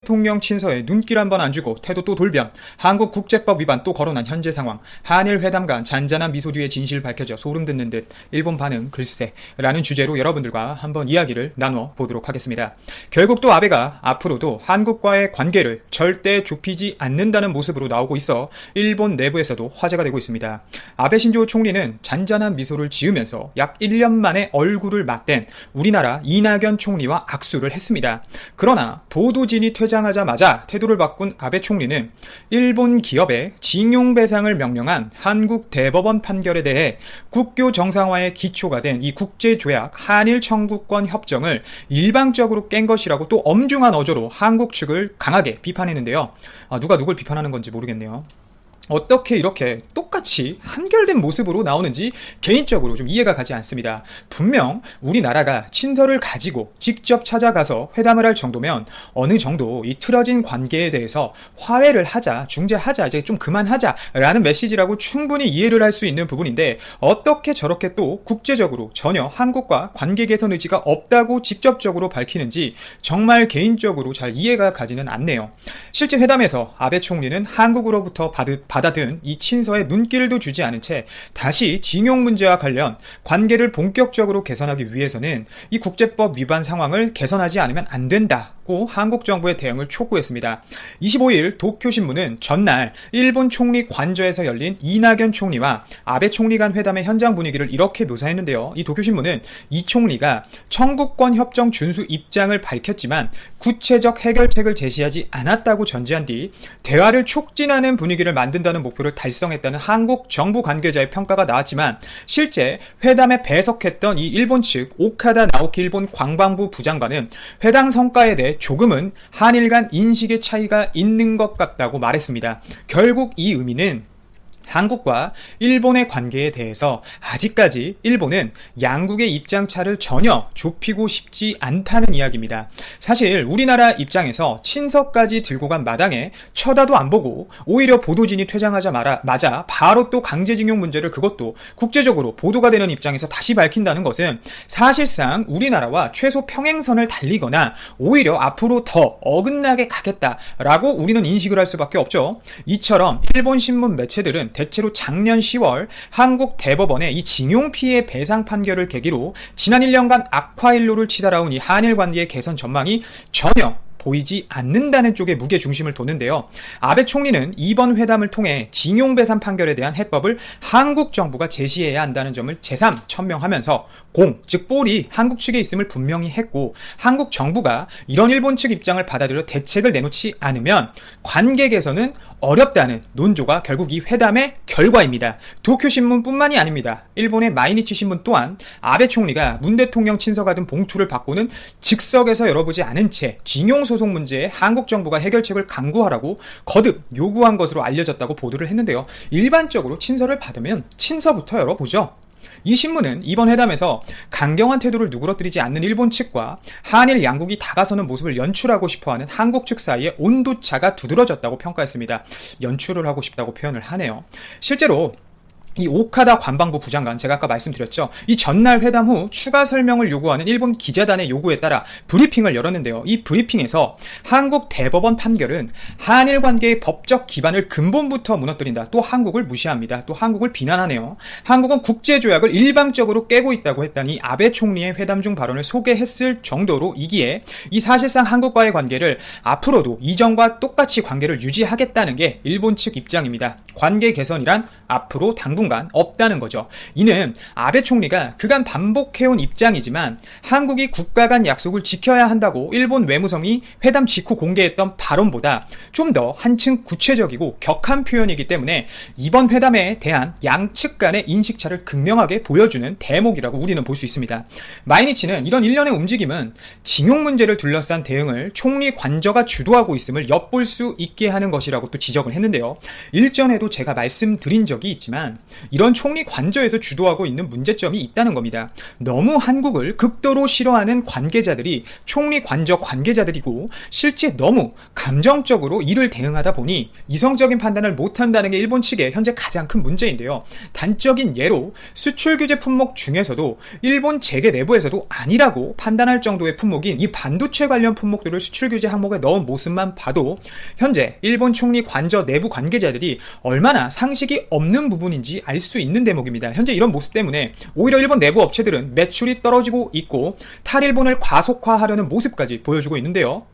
대통령 친서에 눈길 한번 안 주고 태도 또 돌변, 한국 국제법 위반 또 거론한 현재 상황, 한일 회담 간 잔잔한 미소 뒤에 진실 밝혀져 소름 돋는 듯 일본 반응 글쎄 라는 주제로 여러분들과 한번 이야기를 나눠 보도록 하겠습니다. 결국 또 아베가 앞으로도 한국과의 관계를 절대 좁히지 않는다는 모습으로 나오고 있어 일본 내부에서도 화제가 되고 있습니다. 아베 신조 총리는 잔잔한 미소를 지으면서 약 1년 만에 얼굴을 맞댄 우리나라 이낙연 총리와 악수를 했습니다. 그러나 보도진이 퇴장하자마자 태도를 바꾼 아베 총리는 일본 기업에 징용배상을 명령한 한국 대법원 판결에 대해 국교 정상화의 기초가 된 이 국제조약 한일 청구권 협정을 일방적으로 깬 것이라고 또 엄중한 어조로 한국 측을 강하게 비판했는데요. 누가 누굴 비판하는 건지 모르겠네요. 어떻게 이렇게 똑같이 한결된 모습으로 나오는지 개인적으로 좀 이해가 가지 않습니다. 분명 우리나라가 친서를 가지고 직접 찾아가서 회담을 할 정도면 어느 정도 이 틀어진 관계에 대해서 화해를 하자, 중재하자, 이제 좀 그만하자 라는 메시지라고 충분히 이해를 할 수 있는 부분인데 어떻게 저렇게 또 국제적으로 전혀 한국과 관계 개선 의지가 없다고 직접적으로 밝히는지 정말 개인적으로 잘 이해가 가지는 않네요. 실제 회담에서 아베 총리는 한국으로부터 받아든 이 친서에 눈길도 주지 않은 채 다시 징용 문제와 관련 관계를 본격적으로 개선하기 위해서는 이 국제법 위반 상황을 개선하지 않으면 안 된다고 한국 정부의 대응을 촉구했습니다. 25일 도쿄신문은 전날 일본 총리 관저에서 열린 이낙연 총리와 아베 총리 간 회담의 현장 분위기를 이렇게 묘사했는데요. 이 도쿄신문은 이 총리가 청구권 협정 준수 입장을 밝혔지만 구체적 해결책을 제시하지 않았다고 전제한 뒤 대화를 촉진하는 분위기를 만든다는 목표를 달성했다는 한국 정부 관계자의 평가가 나왔지만 실제 회담에 배석했던 이 일본 측 오카다 나오키 일본 관방부 부장관은 회담 성과에 대해 조금은 한일 간 인식의 차이가 있는 것 같다고 말했습니다. 결국 이 의미는 한국과 일본의 관계에 대해서 아직까지 일본은 양국의 입장차를 전혀 좁히고 싶지 않다는 이야기입니다. 사실 우리나라 입장에서 친서까지 들고 간 마당에 쳐다도 안 보고 오히려 보도진이 퇴장하자마자 바로 또 강제징용 문제를 그것도 국제적으로 보도가 되는 입장에서 다시 밝힌다는 것은 사실상 우리나라와 최소 평행선을 달리거나 오히려 앞으로 더 어긋나게 가겠다라고 우리는 인식을 할 수밖에 없죠. 이처럼 일본 신문 매체들은 대체로 작년 10월 한국 대법원의 이 징용 피해 배상 판결을 계기로 지난 1년간 악화일로를 치달아온 이 한일 관계의 개선 전망이 전혀 보이지 않는다는 쪽에 무게중심을 뒀는데요. 아베 총리는 이번 회담을 통해 징용배상 판결에 대한 해법을 한국 정부가 제시해야 한다는 점을 재삼 천명하면서 즉 볼이 한국 측에 있음을 분명히 했고 한국 정부가 이런 일본 측 입장을 받아들여 대책을 내놓지 않으면 관계 개선은 어렵다는 논조가 결국 이 회담의 결과입니다. 도쿄신문뿐만이 아닙니다. 일본의 마이니치 신문 또한 아베 총리가 문 대통령 친서가 든 봉투를 받고는 즉석에서 열어보지 않은 채 징용소송 문제에 한국 정부가 해결책을 강구하라고 거듭 요구한 것으로 알려졌다고 보도를 했는데요. 일반적으로 친서를 받으면 친서부터 열어보죠. 이 신문은 이번 회담에서 강경한 태도를 누그러뜨리지 않는 일본 측과 한일 양국이 다가서는 모습을 연출하고 싶어하는 한국 측 사이에 온도차가 두드러졌다고 평가했습니다. 연출을 하고 싶다고 표현을 하네요. 실제로 이 오카다 관방부 부장관, 제가 아까 말씀드렸죠. 이 전날 회담 후 추가 설명을 요구하는 일본 기자단의 요구에 따라 브리핑을 열었는데요. 이 브리핑에서 한국 대법원 판결은 한일 관계의 법적 기반을 근본부터 무너뜨린다. 또 한국을 무시합니다. 또 한국을 비난하네요. 한국은 국제조약을 일방적으로 깨고 있다고 했다니 아베 총리의 회담 중 발언을 소개했을 정도로 이기에 이 사실상 한국과의 관계를 앞으로도 이전과 똑같이 관계를 유지하겠다는 게 일본 측 입장입니다. 관계 개선이란 앞으로 당분간 없다는 거죠. 이는 아베 총리가 그간 반복해온 입장이지만 한국이 국가 간 약속을 지켜야 한다고 일본 외무성이 회담 직후 공개했던 발언보다 좀 더 한층 구체적이고 격한 표현이기 때문에 이번 회담에 대한 양측 간의 인식차를 극명하게 보여주는 대목이라고 우리는 볼 수 있습니다. 마이니치는 이런 일련의 움직임은 징용 문제를 둘러싼 대응을 총리 관저가 주도하고 있음을 엿볼 수 있게 하는 것이라고 또 지적을 했는데요. 일전에도 제가 말씀드린 적이 적이 있지만 이런 총리 관저에서 주도하고 있는 문제점이 있다는 겁니다. 너무 한국을 극도로 싫어하는 관계자들이 총리 관저 관계자들이고 실제 너무 감정적으로 이를 대응하다 보니 이성적인 판단을 못한다는 게 일본 측의 현재 가장 큰 문제인데요. 단적인 예로 수출 규제 품목 중에서도 일본 재계 내부에서도 아니라고 판단할 정도의 품목인 이 반도체 관련 품목들을 수출 규제 항목에 넣은 모습만 봐도 현재 일본 총리 관저 내부 관계자들이 얼마나 상식이 없는 부분인지 알 수 있는 대목입니다. 현재 이런 모습 때문에 오히려 일본 내부 업체들은 매출이 떨어지고 있고 탈일본을 과속화하려는 모습까지 보여주고 있는데요.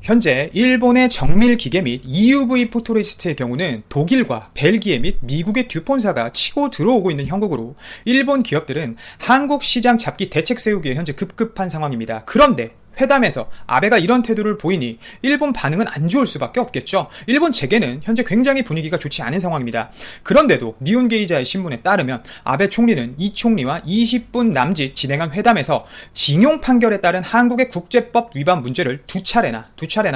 현재 일본의 정밀 기계 및 EUV 포토레지스트의 경우는 독일과 벨기에 및 미국의 듀폰사가 치고 들어오고 있는 형국으로 일본 기업들은 한국 시장 잡기 대책 세우기에 현재 급급한 상황입니다. 그런데 회담에서 아베가 이런 태도를 보이니 일본 반응은 안 좋을 수밖에 없겠죠. 일본 재계는 현재 굉장히 분위기가 좋지 않은 상황입니다. 그런데도 니혼게이자의 신문에 따르면 아베 총리는 이 총리와 20분 남짓 진행한 회담에서 징용 판결에 따른 한국의 국제법 위반 문제를 두 차례나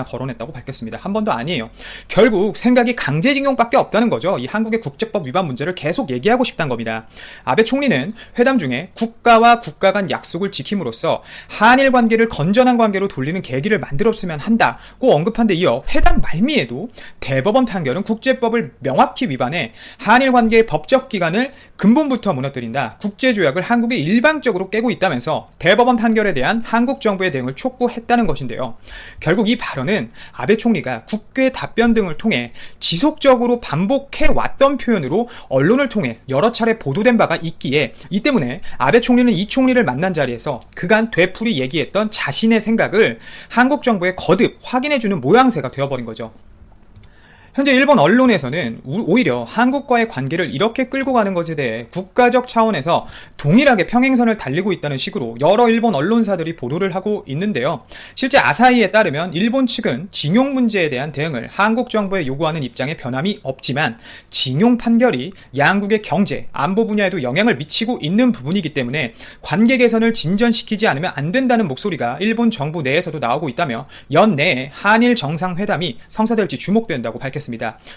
거론했다고 밝혔습니다. 한 번도 아니에요. 결국 생각이 강제징용밖에 없다는 거죠. 이 한국의 국제법 위반 문제를 계속 얘기하고 싶다는 겁니다. 아베 총리는 회담 중에 국가와 국가 간 약속을 지킴으로써 한일 관계를 건전한 관계로 돌리는 계기를 만들었으면 한다고 언급한 데 이어 회담 말미에도 대법원 판결은 국제법을 명확히 위반해 한일 관계의 법적 기관을 근본부터 무너뜨린다. 국제조약을 한국이 일방적으로 깨고 있다면서 대법원 판결에 대한 한국 정부의 대응을 촉구했다는 것인데요. 결국 이 발언은 아베 총리가 국회 답변 등을 통해 지속적으로 반복해왔던 표현으로 언론을 통해 여러 차례 보도된 바가 있기에 이 때문에 아베 총리는 이 총리를 만난 자리에서 그간 되풀이 얘기했던 자신의 생각을 한국 정부에 거듭 확인해주는 모양새가 되어버린 거죠. 현재 일본 언론에서는 오히려 한국과의 관계를 이렇게 끌고 가는 것에 대해 국가적 차원에서 동일하게 평행선을 달리고 있다는 식으로 여러 일본 언론사들이 보도를 하고 있는데요. 실제 아사히에 따르면 일본 측은 징용 문제에 대한 대응을 한국 정부에 요구하는 입장에 변함이 없지만 징용 판결이 양국의 경제, 안보 분야에도 영향을 미치고 있는 부분이기 때문에 관계 개선을 진전시키지 않으면 안 된다는 목소리가 일본 정부 내에서도 나오고 있다며 연내에 한일 정상회담이 성사될지 주목된다고 밝혔습니다.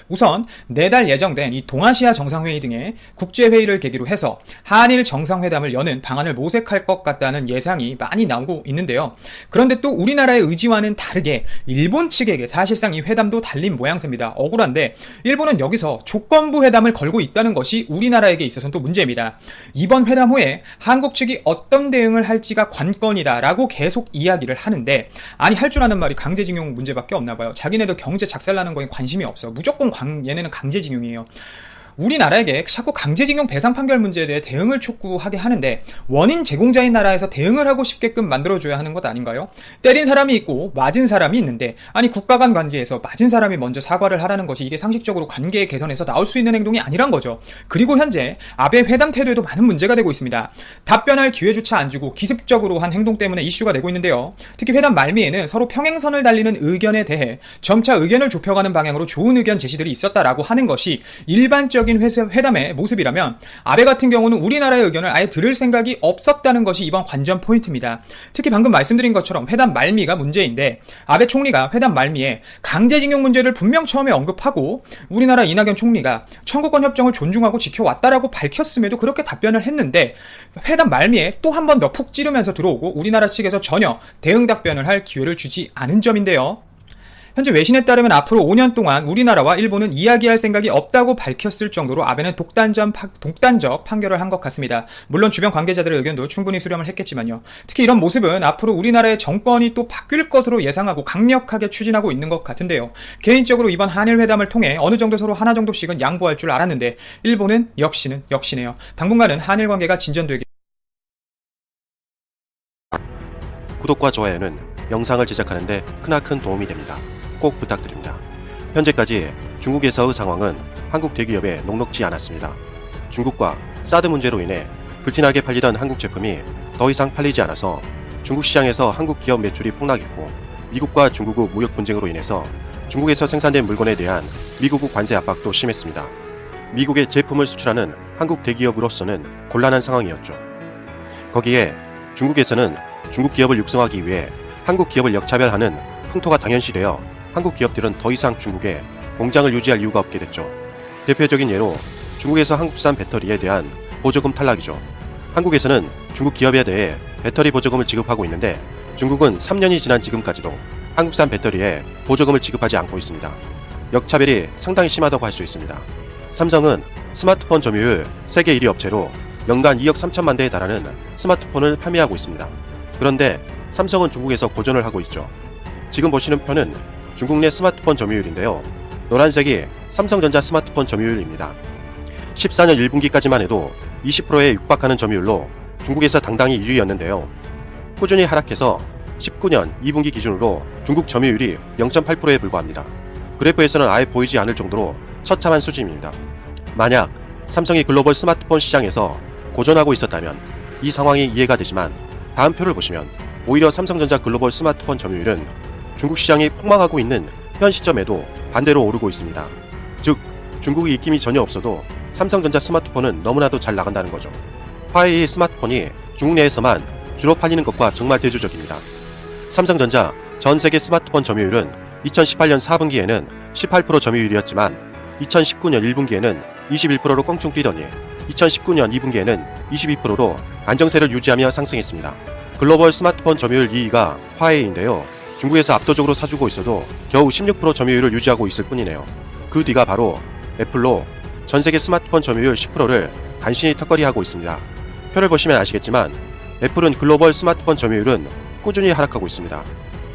우선 내달 예정된 이 동아시아 정상회의 등의 국제회의를 계기로 해서 한일 정상회담을 여는 방안을 모색할 것 같다는 예상이 많이 나오고 있는데요. 그런데 또 우리나라의 의지와는 다르게 일본 측에게 사실상 이 회담도 달린 모양새입니다. 억울한데 일본은 여기서 조건부 회담을 걸고 있다는 것이 우리나라에게 있어서는 또 문제입니다. 이번 회담 후에 한국 측이 어떤 대응을 할지가 관건이다 라고 계속 이야기를 하는데 아니 할 줄 아는 말이 강제징용 문제밖에 없나 봐요. 자기네들 경제 작살나는 거에 관심이 없어. 무조건 얘네는 강제징용이에요. 우리나라에게 자꾸 강제징용 배상 판결 문제에 대해 대응을 촉구하게 하는데 원인 제공자인 나라에서 대응을 하고 싶게끔 만들어줘야 하는 것 아닌가요? 때린 사람이 있고 맞은 사람이 있는데 아니 국가 간 관계에서 맞은 사람이 먼저 사과를 하라는 것이 이게 상식적으로 관계 개선에서 나올 수 있는 행동이 아니란 거죠. 그리고 현재 아베 회담 태도에도 많은 문제가 되고 있습니다. 답변할 기회조차 안 주고 기습적으로 한 행동 때문에 이슈가 되고 있는데요. 특히 회담 말미에는 서로 평행선을 달리는 의견에 대해 점차 의견을 좁혀가는 방향으로 좋은 의견 제시들이 있었다라고 하는 것이 일반적 회담의 모습이라면 아베 같은 경우는 우리나라의 의견을 아예 들을 생각이 없었다는 것이 이번 관전 포인트입니다. 특히 방금 말씀드린 것처럼 회담 말미가 문제인데 아베 총리가 회담 말미에 강제징용 문제를 분명 처음에 언급하고 우리나라 이낙연 총리가 청구권 협정을 존중하고 지켜왔다라고 밝혔음에도 그렇게 답변을 했는데 회담 말미에 또 한 번 더 푹 찌르면서 들어오고 우리나라 측에서 전혀 대응 답변을 할 기회를 주지 않은 점인데요. 현재 외신에 따르면 앞으로 5년 동안 우리나라와 일본은 이야기할 생각이 없다고 밝혔을 정도로 아베는 독단적 판결을 한 것 같습니다. 물론 주변 관계자들의 의견도 충분히 수렴을 했겠지만요. 특히 이런 모습은 앞으로 우리나라의 정권이 또 바뀔 것으로 예상하고 강력하게 추진하고 있는 것 같은데요. 개인적으로 이번 한일 회담을 통해 어느 정도 서로 하나 정도씩은 양보할 줄 알았는데 일본은 역시네요. 당분간은 한일 관계가 진전되기. 구독과 좋아요는 영상을 제작하는데 크나큰 도움이 됩니다. 꼭 부탁드립니다. 현재까지 중국에서의 상황은 한국 대기업에 녹록지 않았습니다. 중국과 사드 문제로 인해 불티나게 팔리던 한국 제품이 더 이상 팔리지 않아서 중국 시장에서 한국 기업 매출이 폭락했고 미국과 중국의 무역 분쟁으로 인해서 중국에서 생산된 물건에 대한 미국의 관세 압박도 심했습니다. 미국에 제품을 수출하는 한국 대기업으로서는 곤란한 상황이었죠. 거기에 중국에서는 중국 기업을 육성하기 위해 한국 기업을 역차별하는 풍토가 당연시되어 한국 기업들은 더 이상 중국에 공장을 유지할 이유가 없게 됐죠. 대표적인 예로 중국에서 한국산 배터리에 대한 보조금 탈락이죠. 한국에서는 중국 기업에 대해 배터리 보조금을 지급하고 있는데 중국은 3년이 지난 지금까지도 한국산 배터리에 보조금을 지급하지 않고 있습니다. 역차별이 상당히 심하다고 할 수 있습니다. 삼성은 스마트폰 점유율 세계 1위 업체로 연간 2억 3천만 대에 달하는 스마트폰을 판매하고 있습니다. 그런데 삼성은 중국에서 고전을 하고 있죠. 지금 보시는 표는 중국 내 스마트폰 점유율인데요. 노란색이 삼성전자 스마트폰 점유율입니다. 14년 1분기까지만 해도 20%에 육박하는 점유율로 중국에서 당당히 1위였는데요. 꾸준히 하락해서 19년 2분기 기준으로 중국 점유율이 0.8%에 불과합니다. 그래프에서는 아예 보이지 않을 정도로 처참한 수준입니다. 만약 삼성이 글로벌 스마트폰 시장에서 고전하고 있었다면 이 상황이 이해가 되지만 다음 표를 보시면 오히려 삼성전자 글로벌 스마트폰 점유율은 중국 시장이 폭망하고 있는 현 시점에도 반대로 오르고 있습니다. 즉 중국의 입김이 전혀 없어도 삼성전자 스마트폰은 너무나도 잘 나간다는 거죠. 화웨이 스마트폰이 중국 내에서만 주로 팔리는 것과 정말 대조적입니다. 삼성전자 전 세계 스마트폰 점유율은 2018년 4분기에는 18% 점유율이었지만 2019년 1분기에는 21%로 껑충 뛰더니 2019년 2분기에는 22%로 안정세를 유지하며 상승했습니다. 글로벌 스마트폰 점유율 2위가 화웨이인데요. 중국에서 압도적으로 사주고 있어도 겨우 16% 점유율을 유지하고 있을 뿐이네요. 그 뒤가 바로 애플로 전세계 스마트폰 점유율 10%를 간신히 턱걸이하고 있습니다. 표를 보시면 아시겠지만 애플은 글로벌 스마트폰 점유율은 꾸준히 하락하고 있습니다.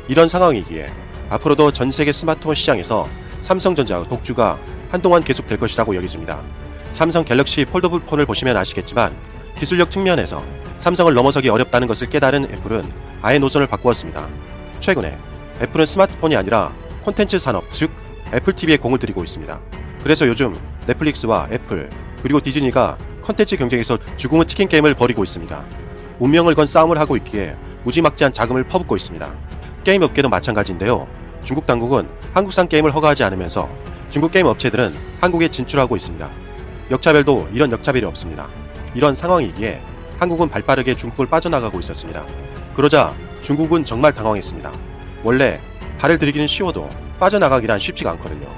이런 상황이기에 앞으로도 전세계 스마트폰 시장에서 삼성전자 독주가 한동안 계속될 것이라고 여겨집니다. 삼성 갤럭시 폴더블 폰을 보시면 아시겠지만 기술력 측면에서 삼성을 넘어서기 어렵다는 것을 깨달은 애플은 아예 노선을 바꾸었습니다. 최근에 애플은 스마트폰이 아니라 콘텐츠 산업, 즉 애플TV에 공을 들이고 있습니다. 그래서 요즘 넷플릭스와 애플, 그리고 디즈니가 콘텐츠 경쟁에서 죽음의 치킨 게임을 벌이고 있습니다. 운명을 건 싸움을 하고 있기에 무지막지한 자금을 퍼붓고 있습니다. 게임 업계도 마찬가지인데요. 중국 당국은 한국산 게임을 허가하지 않으면서 중국 게임 업체들은 한국에 진출하고 있습니다. 역차별도 이런 역차별이 없습니다. 이런 상황이기에 한국은 발빠르게 중국을 빠져나가고 있었습니다. 그러자 중국은 정말 당황했습니다. 원래 발을 들이기는 쉬워도 빠져나가기란 쉽지가 않거든요.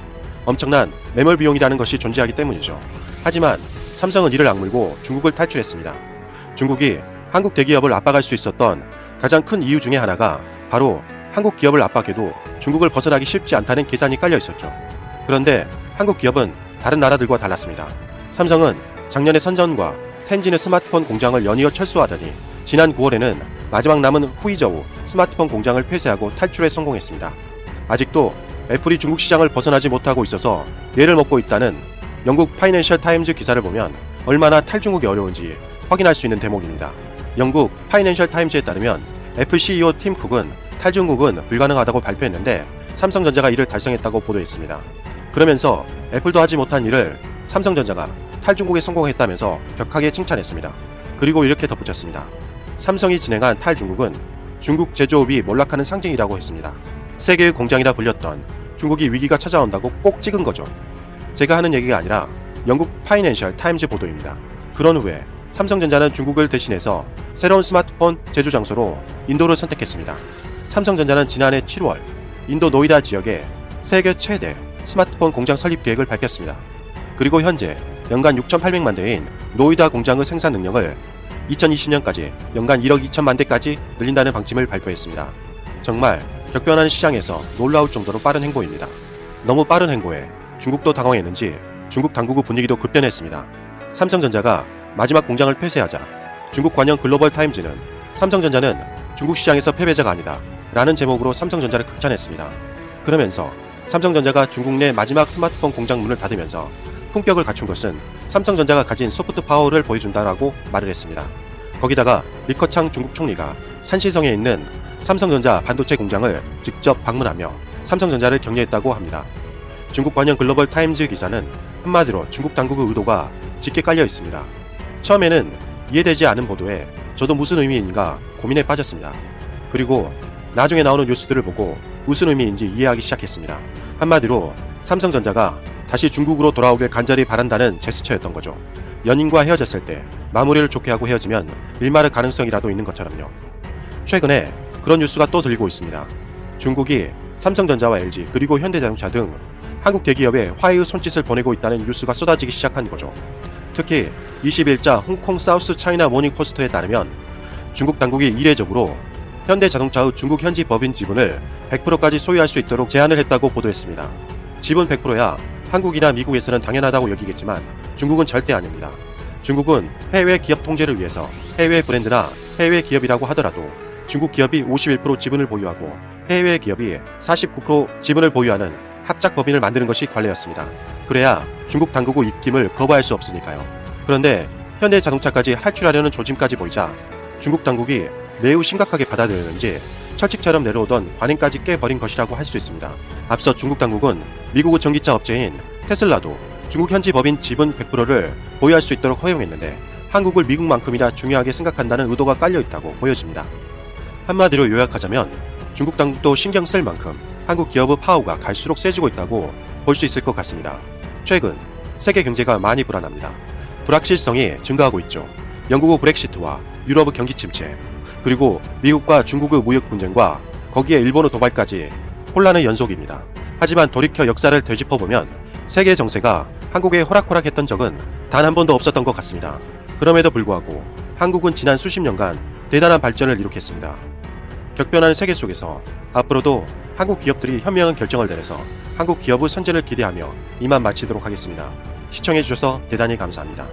엄청난 매몰 비용이라는 것이 존재하기 때문이죠. 하지만 삼성은 이를 악물고 중국을 탈출했습니다. 중국이 한국 대기업을 압박할 수 있었던 가장 큰 이유 중에 하나가 바로 한국 기업을 압박해도 중국을 벗어나기 쉽지 않다는 계산이 깔려 있었죠. 그런데 한국 기업은 다른 나라들과 달랐습니다. 삼성은 작년에 선전과 텐진의 스마트폰 공장을 연이어 철수하더니 지난 9월에는 마지막 남은 후이저우 스마트폰 공장을 폐쇄하고 탈출에 성공했습니다. 아직도 애플이 중국 시장을 벗어나지 못하고 있어서 얘를 먹고 있다는 영국 파이낸셜 타임즈 기사를 보면 얼마나 탈중국이 어려운지 확인할 수 있는 대목입니다. 영국 파이낸셜 타임즈에 따르면 애플 CEO 팀 쿡은 탈중국은 불가능하다고 발표했는데 삼성전자가 이를 달성했다고 보도했습니다. 그러면서 애플도 하지 못한 일을 삼성전자가 탈중국에 성공했다면서 격하게 칭찬했습니다. 그리고 이렇게 덧붙였습니다. 삼성이 진행한 탈중국은 중국 제조업이 몰락하는 상징이라고 했습니다. 세계의 공장이라 불렸던 중국이 위기가 찾아온다고 꼭 찍은 거죠. 제가 하는 얘기가 아니라 영국 파이낸셜 타임즈 보도입니다. 그런 후에 삼성전자는 중국을 대신해서 새로운 스마트폰 제조 장소로 인도를 선택했습니다. 삼성전자는 지난해 7월 인도 노이다 지역에 세계 최대 스마트폰 공장 설립 계획을 밝혔습니다. 그리고 현재 연간 6,800만 대인 노이다 공장의 생산 능력을 2020년까지 연간 1억 2천만 대까지 늘린다는 방침을 발표했습니다. 정말 격변하는 시장에서 놀라울 정도로 빠른 행보입니다. 너무 빠른 행보에 중국도 당황했는지 중국 당국의 분위기도 급변했습니다. 삼성전자가 마지막 공장을 폐쇄하자 중국 관영 글로벌 타임즈는 삼성전자는 중국 시장에서 패배자가 아니다 라는 제목으로 삼성전자를 극찬했습니다. 그러면서 삼성전자가 중국 내 마지막 스마트폰 공장 문을 닫으면서 품격을 갖춘 것은 삼성전자가 가진 소프트 파워를 보여준다라고 말을 했습니다. 거기다가 리커창 중국 총리가 산시성에 있는 삼성전자 반도체 공장을 직접 방문하며 삼성전자를 격려했다고 합니다. 중국 관영 글로벌 타임즈 기사는 한마디로 중국 당국의 의도가 짙게 깔려 있습니다. 처음에는 이해되지 않은 보도에 저도 무슨 의미인가 고민에 빠졌습니다. 그리고 나중에 나오는 뉴스들을 보고 무슨 의미인지 이해하기 시작했습니다. 한마디로 삼성전자가 다시 중국으로 돌아오길 간절히 바란다는 제스처였던 거죠. 연인과 헤어졌을 때 마무리를 좋게 하고 헤어지면 일말의 가능성이라도 있는 것처럼요. 최근에 그런 뉴스가 또 들리고 있습니다. 중국이 삼성전자와 LG 그리고 현대자동차 등 한국 대기업에 화해의 손짓을 보내고 있다는 뉴스가 쏟아지기 시작한 거죠. 특히 20일자 홍콩 사우스 차이나 모닝 포스트에 따르면 중국 당국이 이례적으로 현대자동차의 중국 현지 법인 지분을 100%까지 소유할 수 있도록 제안을 했다고 보도했습니다. 지분 100%야 한국이나 미국에서는 당연하다고 여기겠지만 중국은 절대 아닙니다. 중국은 해외 기업 통제를 위해서 해외 브랜드나 해외 기업이라고 하더라도 중국 기업이 51% 지분을 보유하고 해외 기업이 49% 지분을 보유하는 합작 법인을 만드는 것이 관례였습니다. 그래야 중국 당국의 입김을 거부할 수 없으니까요. 그런데 현대자동차까지 탈출하려는 조짐까지 보이자 중국 당국이 매우 심각하게 받아들였는지 철칙처럼 내려오던 관행까지 깨버린 것이라고 할 수 있습니다. 앞서 중국 당국은 미국의 전기차 업체인 테슬라도 중국 현지 법인 지분 100%를 보유할 수 있도록 허용했는데 한국을 미국만큼이나 중요하게 생각한다는 의도가 깔려있다고 보여집니다. 한마디로 요약하자면 중국 당국도 신경 쓸 만큼 한국 기업의 파워가 갈수록 세지고 있다고 볼 수 있을 것 같습니다. 최근 세계 경제가 많이 불안합니다. 불확실성이 증가하고 있죠. 영국의 브렉시트와 유럽의 경기 침체, 그리고 미국과 중국의 무역 분쟁과 거기에 일본의 도발까지 혼란의 연속입니다. 하지만 돌이켜 역사를 되짚어보면 세계 정세가 한국에 호락호락했던 적은 단 한 번도 없었던 것 같습니다. 그럼에도 불구하고 한국은 지난 수십 년간 대단한 발전을 이룩했습니다. 격변하는 세계 속에서 앞으로도 한국 기업들이 현명한 결정을 내려서 한국 기업의 선전을 기대하며 이만 마치도록 하겠습니다. 시청해주셔서 대단히 감사합니다.